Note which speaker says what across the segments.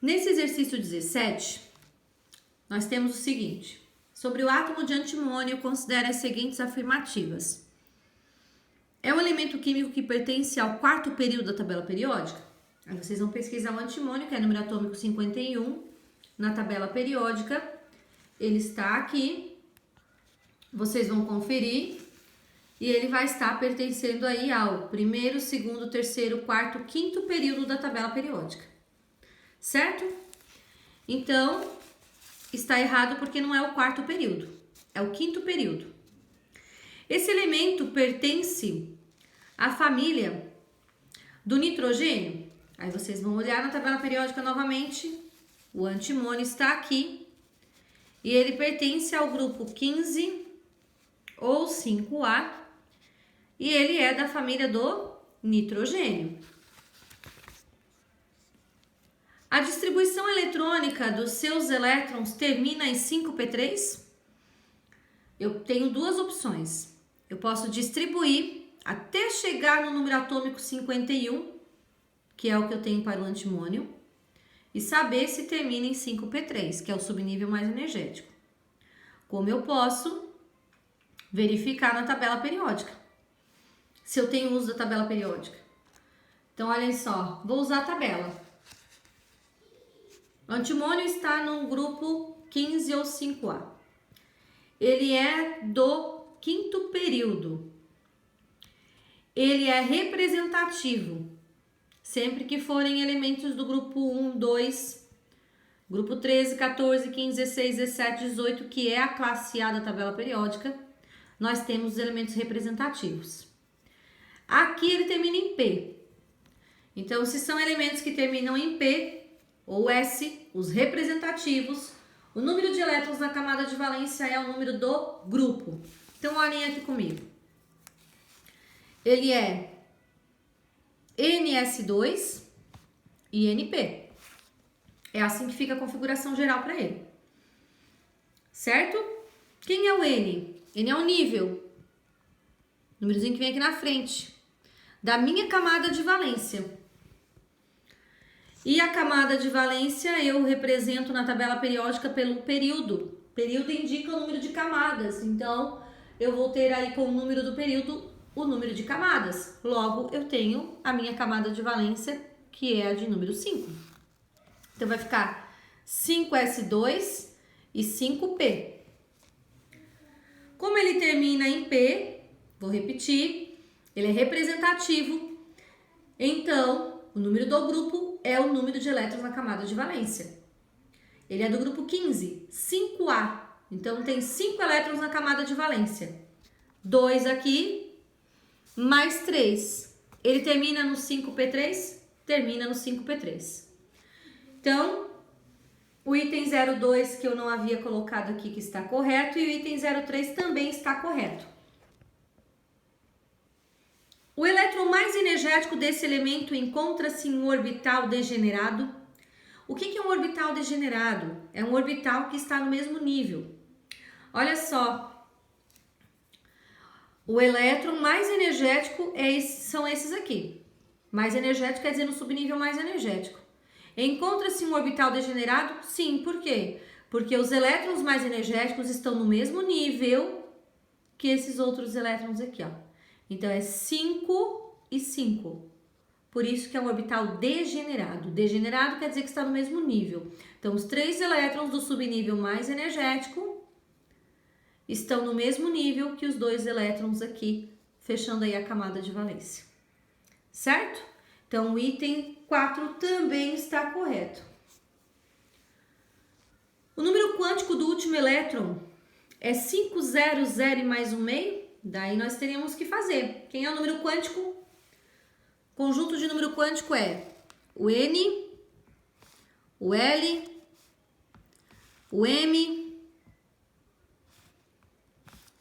Speaker 1: Nesse exercício 17, nós temos o seguinte: sobre o átomo de antimônio, considere as seguintes afirmativas. É um elemento químico que pertence ao quarto período da tabela periódica? Aí vocês vão pesquisar o antimônio, que é número atômico 51, na tabela periódica. Ele está aqui. Vocês vão conferir. E ele vai estar pertencendo aí ao primeiro, segundo, terceiro, quarto, quinto período da tabela periódica. Certo? Então, está errado porque não é o quarto período, é o quinto período. Esse elemento pertence à família do nitrogênio. Aí vocês vão olhar na tabela periódica novamente. O antimônio está aqui. E ele pertence ao grupo 15 ou 5A. E ele é da família do nitrogênio. A distribuição eletrônica dos seus elétrons termina em 5p3? Eu tenho duas opções. Eu posso distribuir até chegar no número atômico 51, que é o que eu tenho para o antimônio, e saber se termina em 5p3, que é o subnível mais energético. Como eu posso verificar na tabela periódica, se eu tenho uso da tabela periódica. Então, olhem só, vou usar a tabela. O antimônio está no grupo 15 ou 5A. Ele é do quinto período. Ele é representativo, sempre que forem elementos do grupo 1, 2, grupo 13, 14, 15, 16, 17, 18, que é a classe A da tabela periódica, nós temos os elementos representativos. Aqui ele termina em P. Então, se são elementos que terminam em P ou S, os representativos, o número de elétrons na camada de valência é o número do grupo. Então, olhem aqui comigo. Ele é NS2 e NP. É assim que fica a configuração geral para ele. Certo? Quem é o N? N é o nível. Númerozinho que vem aqui na frente. Da minha camada de valência. E a camada de valência eu represento na tabela periódica pelo período. Período indica o número de camadas. Então, eu vou ter aí como número do período o número de camadas. Logo, eu tenho a minha camada de valência, que é a de número 5. Então, vai ficar 5S2 e 5P. Como ele termina em P, vou repetir, ele é representativo. Então, o número do grupo é o número de elétrons na camada de valência. Ele é do grupo 15, 5A. Então, tem 5 elétrons na camada de valência. 2 aqui, mais 3. Ele termina no 5p3? Termina no 5p3. Então, o item 02 que eu não havia colocado aqui que está correto e o item 03 também está correto. O elétron mais energético desse elemento encontra-se em um orbital degenerado. O que é um orbital degenerado? É um orbital que está no mesmo nível. Olha só, o elétron mais energético são esses aqui. Mais energético quer dizer no subnível mais energético. Encontra-se em um orbital degenerado? Sim, por quê? Porque os elétrons mais energéticos estão no mesmo nível que esses outros elétrons aqui, ó. Então, é 5 e 5. Por isso que é um orbital degenerado. Degenerado quer dizer que está no mesmo nível. Então, os 3 elétrons do subnível mais energético estão no mesmo nível que os 2 elétrons aqui, fechando aí a camada de valência. Certo? Então, o item 4 também está correto. O número quântico do último elétron é 500 e mais um meio. Daí nós teríamos que fazer. Quem é o número quântico? Conjunto de número quântico é o N, o L, o M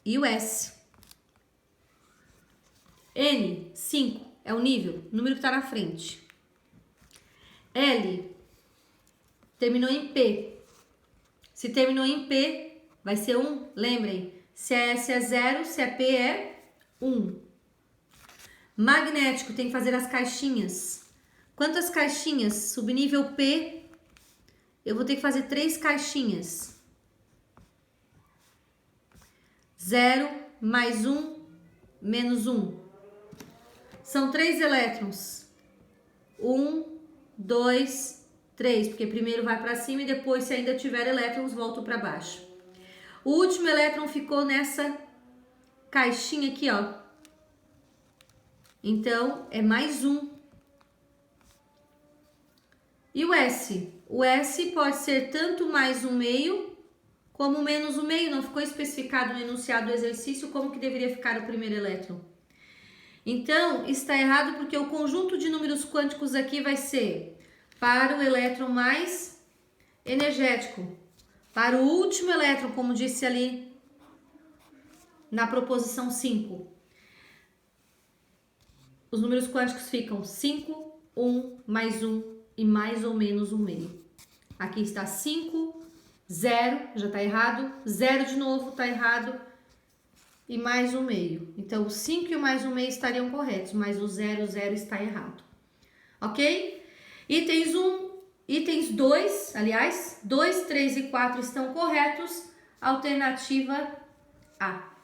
Speaker 1: e o S. N, 5, é o nível, o número que está na frente. L, terminou em P. Se terminou em P, vai ser 1, lembrem. Se é S é 0, se é P é 1. Magnético, tem que fazer as caixinhas. Quantas caixinhas? Subnível P eu vou ter que fazer 3 caixinhas. 0, mais 1, menos 1. São 3 elétrons. 1, 2, 3, porque primeiro vai para cima e depois, se ainda tiver elétrons, volto para baixo. O último elétron ficou nessa caixinha aqui, ó. Então, é mais 1. E o S? O S pode ser tanto mais 1/2 como menos 1/2. Não ficou especificado no enunciado do exercício como que deveria ficar o primeiro elétron. Então, está errado porque o conjunto de números quânticos aqui vai ser para o elétron mais energético. Para o último elétron, como disse ali na proposição 5. Os números quânticos ficam 5, 1, mais 1 e mais ou menos 1/2. Aqui está 5, 0, já está errado. 0 de novo, está errado. E mais 1/2. Então, o 5 e o mais 1/2 estariam corretos, mas o 0 está errado. Ok? Itens 2, aliás, 2, 3 e 4 estão corretos. Alternativa A.